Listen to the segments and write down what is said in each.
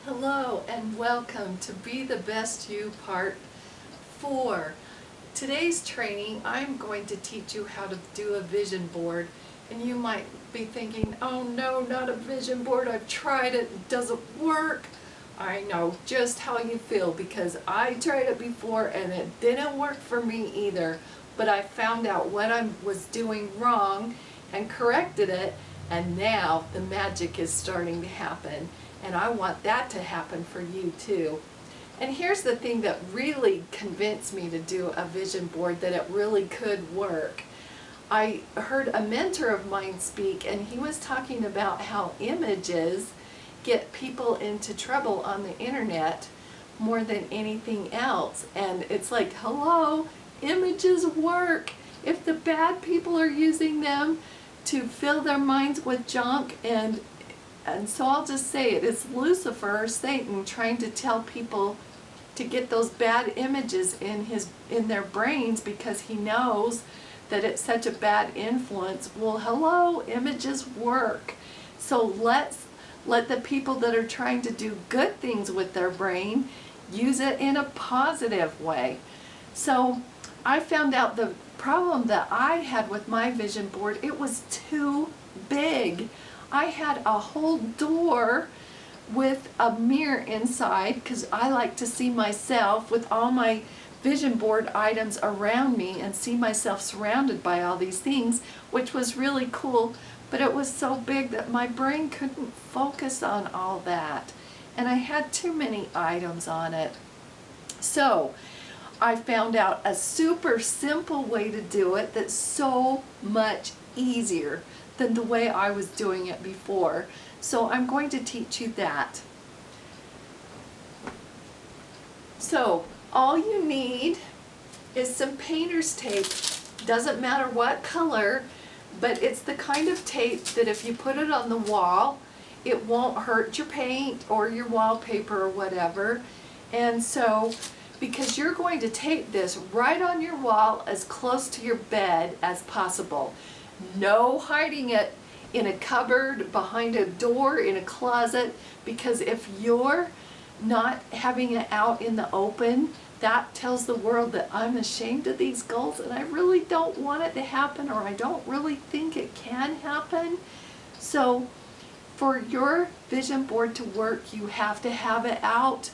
Hello and welcome to Be the Best You Part 4. Today's training, I'm going to teach you how to do a vision board. And you might be thinking, oh no, not a vision board, I've tried it, it doesn't work. I know just how you feel because I tried it before and it didn't work for me either. But I found out what I was doing wrong and corrected it, and now the magic is starting to happen. And I want that to happen for you too. And here's the thing that really convinced me to do a vision board, that it really could work. I heard a mentor of mine speak, and he was talking about how images get people into trouble on the internet more than anything else. And it's like, hello, images work. If the bad people are using them to fill their minds with junk, and so I'll just say it, it's Lucifer, or Satan, trying to tell people to get those bad images in their brains because he knows that it's such a bad influence. Well, hello, images work. So let the people that are trying to do good things with their brain use it in a positive way. So I found out the problem that I had with my vision board, it was too big. I had a whole door with a mirror inside because I like to see myself with all my vision board items around me and see myself surrounded by all these things, which was really cool, but it was so big that my brain couldn't focus on all that, and I had too many items on it. So I found out a super simple way to do it that's so much easier than the way I was doing it before. So I'm going to teach you that. So all you need is some painter's tape. Doesn't matter what color, but it's the kind of tape that if you put it on the wall, it won't hurt your paint or your wallpaper or whatever. And so, because you're going to tape this right on your wall as close to your bed as possible. No hiding it in a cupboard, behind a door, in a closet, because if you're not having it out in the open, that tells the world that I'm ashamed of these goals and I really don't want it to happen, or I don't really think it can happen. So for your vision board to work, you have to have it out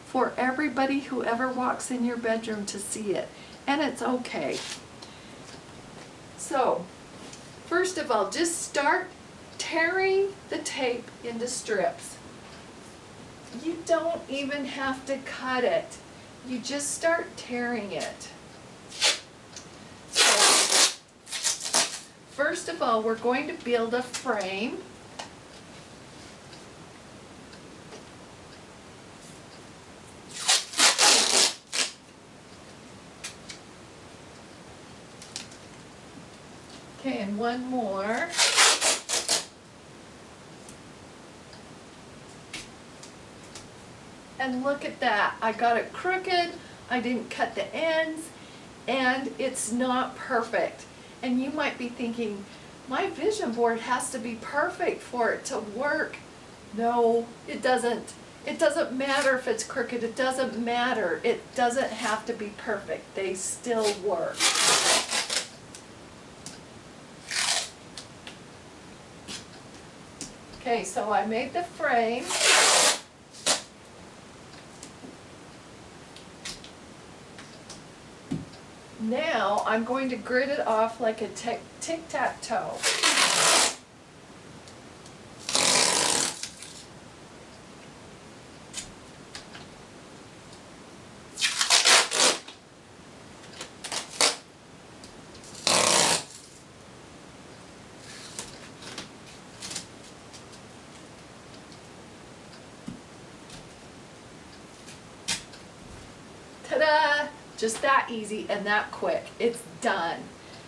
for everybody who ever walks in your bedroom to see it. And it's okay. So first of all, just start tearing the tape into strips. You don't even have to cut it. You just start tearing it. So, first of all, we're going to build a frame. Okay, and one more. And look at that, I got it crooked, I didn't cut the ends, and it's not perfect. And you might be thinking, my vision board has to be perfect for it to work. No, it doesn't. It doesn't matter if it's crooked, it doesn't matter. It doesn't have to be perfect, they still work. Okay, so I made the frame. Now I'm going to grid it off like a tic-tac-toe. Ta-da! Just that easy and that quick. It's done.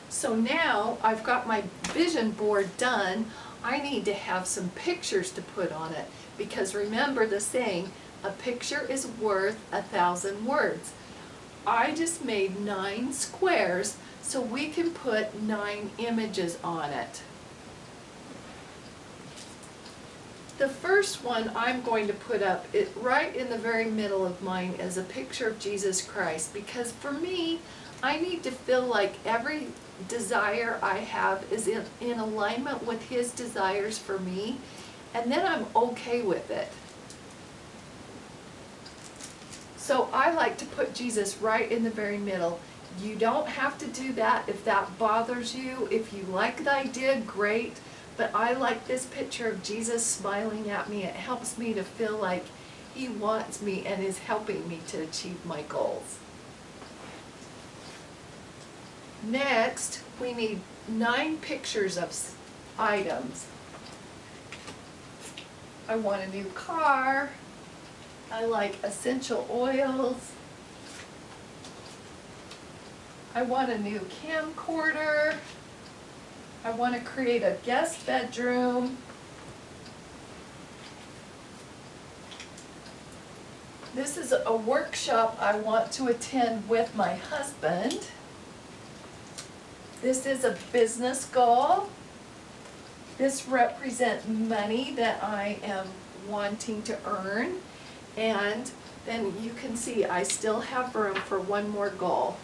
So now I've got my vision board done. I need to have some pictures to put on it, because remember the saying, a picture is worth 1,000 words. I just made 9 squares so we can put 9 images on it. The first one I'm going to put up, it right in the very middle of mine, is a picture of Jesus Christ, because for me, I need to feel like every desire I have is in alignment with His desires for me, and then I'm okay with it. So I like to put Jesus right in the very middle. You don't have to do that if that bothers you. If you like the idea, great. But I like this picture of Jesus smiling at me. It helps me to feel like He wants me and is helping me to achieve my goals. Next, we need 9 pictures of items. I want a new car. I like essential oils. I want a new camcorder. I want to create a guest bedroom. This is a workshop I want to attend with my husband. This is a business goal. This represents money that I am wanting to earn. And then you can see I still have room for one more goal.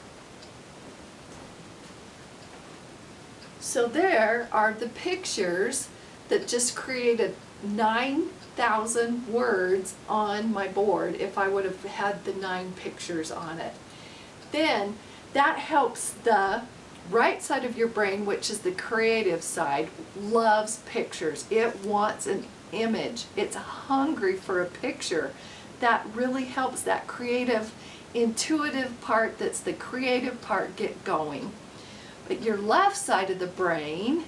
So there are the pictures that just created 9,000 words on my board if I would have had the 9 pictures on it. Then that helps the right side of your brain, which is the creative side, loves pictures. It wants an image. It's hungry for a picture. That really helps that creative, intuitive part that's the creative part get going. But your left side of the brain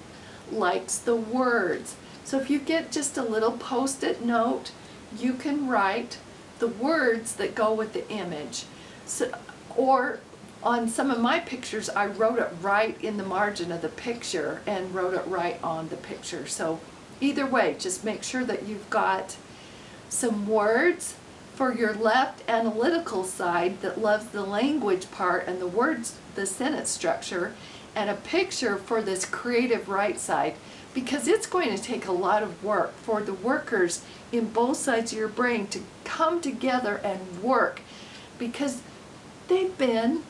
likes the words. So if you get just a little post-it note, you can write the words that go with the image. So, or on some of my pictures, I wrote it right in the margin of the picture and wrote it right on the picture. So either way, just make sure that you've got some words for your left analytical side that loves the language part and the words, the sentence structure, and a picture for this creative right side, because it's going to take a lot of work for the workers in both sides of your brain to come together and work, because they've been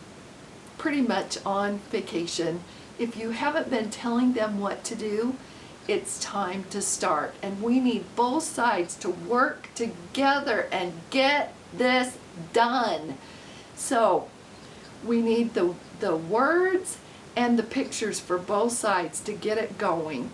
pretty much on vacation. If you haven't been telling them what to do, it's time to start. And we need both sides to work together and get this done. So we need the words and the pictures for both sides to get it going.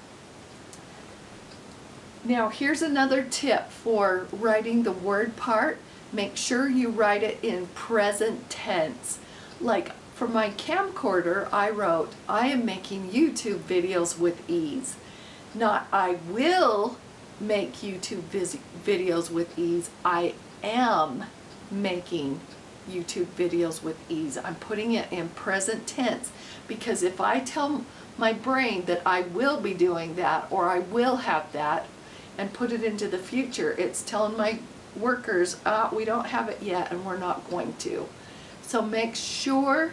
Now here's another tip for writing the word part. Make sure you write it in present tense. Like for my camcorder, I wrote, I am making YouTube videos with ease. Not I will make YouTube videos with ease. I am making YouTube videos with ease. I'm putting it in present tense, because if I tell my brain that I will be doing that or I will have that and put it into the future, it's telling my workers, we don't have it yet and we're not going to. So make sure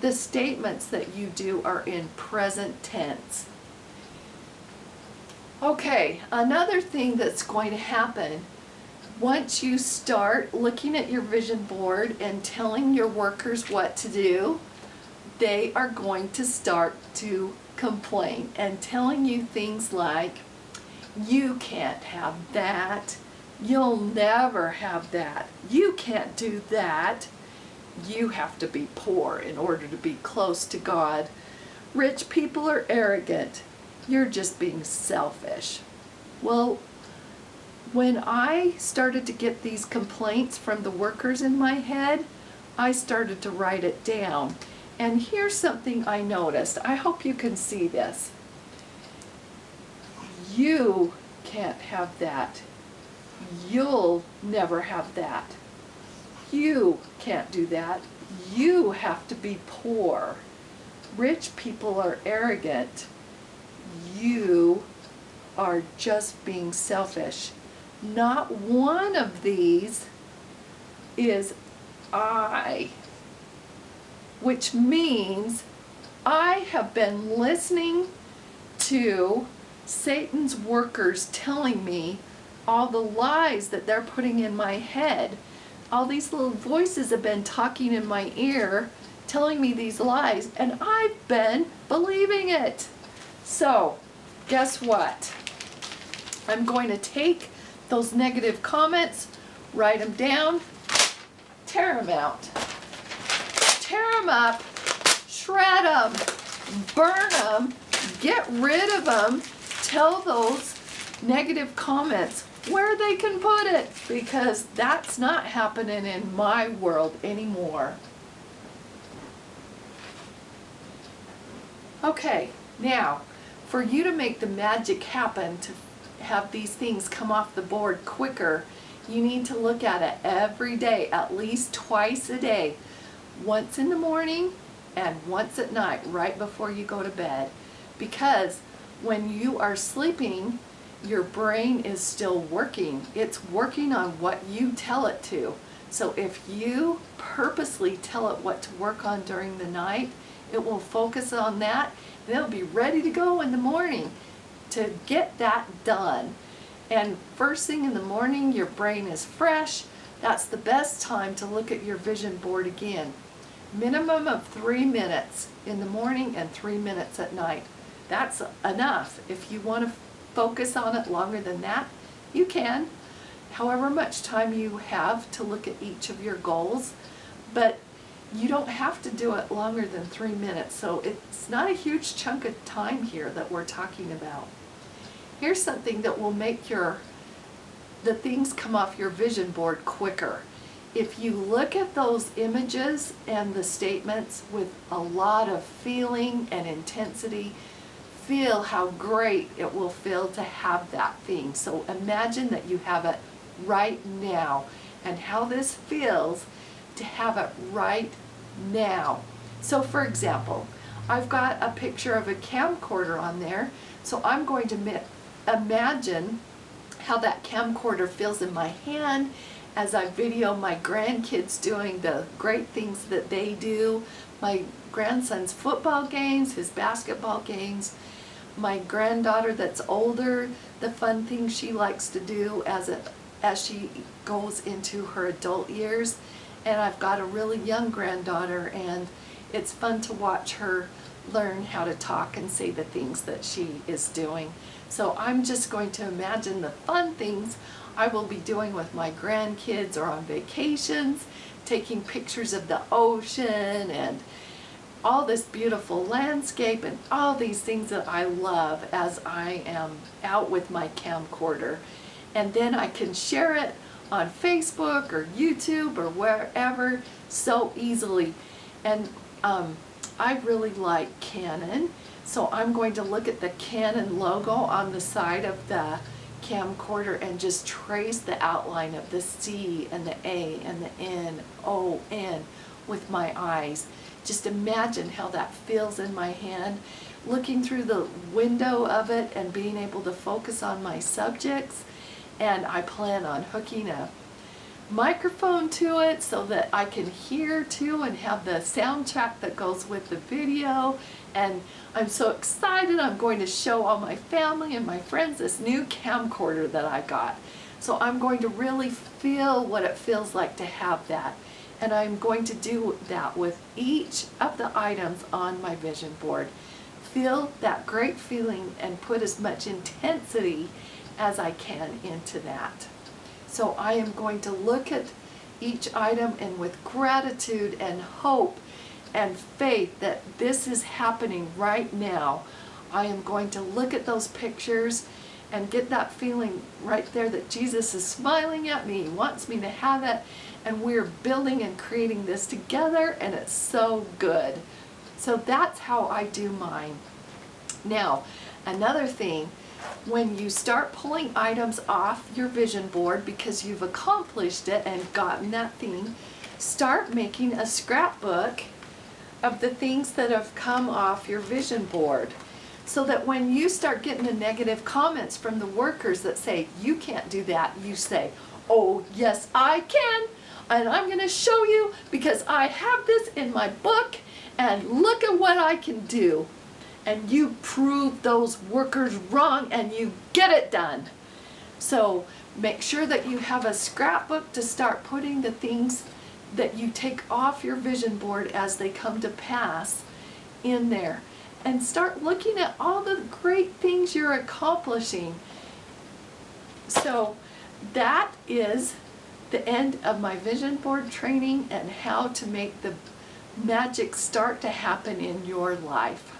the statements that you do are in present tense. Okay, another thing that's going to happen once you start looking at your vision board and telling your workers what to do, they are going to start to complain and telling you things like, you can't have that, you'll never have that, you can't do that, you have to be poor in order to be close to God, rich people are arrogant, you're just being selfish. Well, when I started to get these complaints from the workers in my head, I started to write it down. And here's something I noticed. I hope you can see this. You can't have that. You'll never have that. You can't do that. You have to be poor. Rich people are arrogant. You are just being selfish. Not one of these is I, which means I have been listening to Satan's workers telling me all the lies that they're putting in my head. All these little voices have been talking in my ear, telling me these lies, and I've been believing it. So, guess what? I'm going to take those negative comments, write them down, tear them out. Tear them up, shred them, burn them, get rid of them, tell those negative comments where they can put it, because that's not happening in my world anymore. Okay, now, for you to make the magic happen, to have these things come off the board quicker, you need to look at it every day, at least twice a day. Once in the morning and once at night, right before you go to bed. Because when you are sleeping, your brain is still working. It's working on what you tell it to. So if you purposely tell it what to work on during the night, it will focus on that, and it'll be ready to go in the morning to get that done. And first thing in the morning, your brain is fresh. That's the best time to look at your vision board again. Minimum of 3 minutes in the morning and 3 minutes at night. That's enough. If you want to focus on it longer than that, you can. However much time you have to look at each of your goals, but you don't have to do it longer than 3 minutes. So it's not a huge chunk of time here that we're talking about. Here's something that will make the things come off your vision board quicker. If you look at those images and the statements with a lot of feeling and intensity, feel how great it will feel to have that thing. So imagine that you have it right now and how this feels to have it right now. So for example, I've got a picture of a camcorder on there, so I'm going to imagine how that camcorder feels in my hand as I video my grandkids doing the great things that they do, my grandson's football games, his basketball games, my granddaughter that's older, the fun things she likes to do as she goes into her adult years. And I've got a really young granddaughter, and it's fun to watch her learn how to talk and say the things that she is doing. So I'm just going to imagine the fun things I will be doing with my grandkids or on vacations, taking pictures of the ocean and all this beautiful landscape and all these things that I love as I am out with my camcorder. And then I can share it on Facebook or YouTube or wherever so easily. And I really like Canon, so I'm going to look at the Canon logo on the side of the camcorder and just trace the outline of the C and the A and the N, O, N with my eyes. Just imagine how that feels in my hand, looking through the window of it and being able to focus on my subjects. And I plan on hooking a microphone to it so that I can hear too and have the soundtrack that goes with the video. And I'm so excited. I'm going to show all my family and my friends this new camcorder that I got. So I'm going to really feel what it feels like to have that. And I'm going to do that with each of the items on my vision board. Feel that great feeling and put as much intensity as I can into that. So I am going to look at each item and with gratitude and hope and faith that this is happening right now, I am going to look at those pictures and get that feeling right there that Jesus is smiling at me. He wants me to have it, and we're building and creating this together, and it's so good. So that's how I do mine. Now, another thing, when you start pulling items off your vision board because you've accomplished it and gotten that thing, start making a scrapbook of the things that have come off your vision board, so that when you start getting the negative comments from the workers that say, you can't do that, you say, oh yes I can, and I'm going to show you because I have this in my book, and look at what I can do. And you prove those workers wrong and you get it done. So Make sure that you have a scrapbook to start putting the things that you take off your vision board as they come to pass in there. And start looking at all the great things you're accomplishing. So that is the end of my vision board training and how to make the magic start to happen in your life.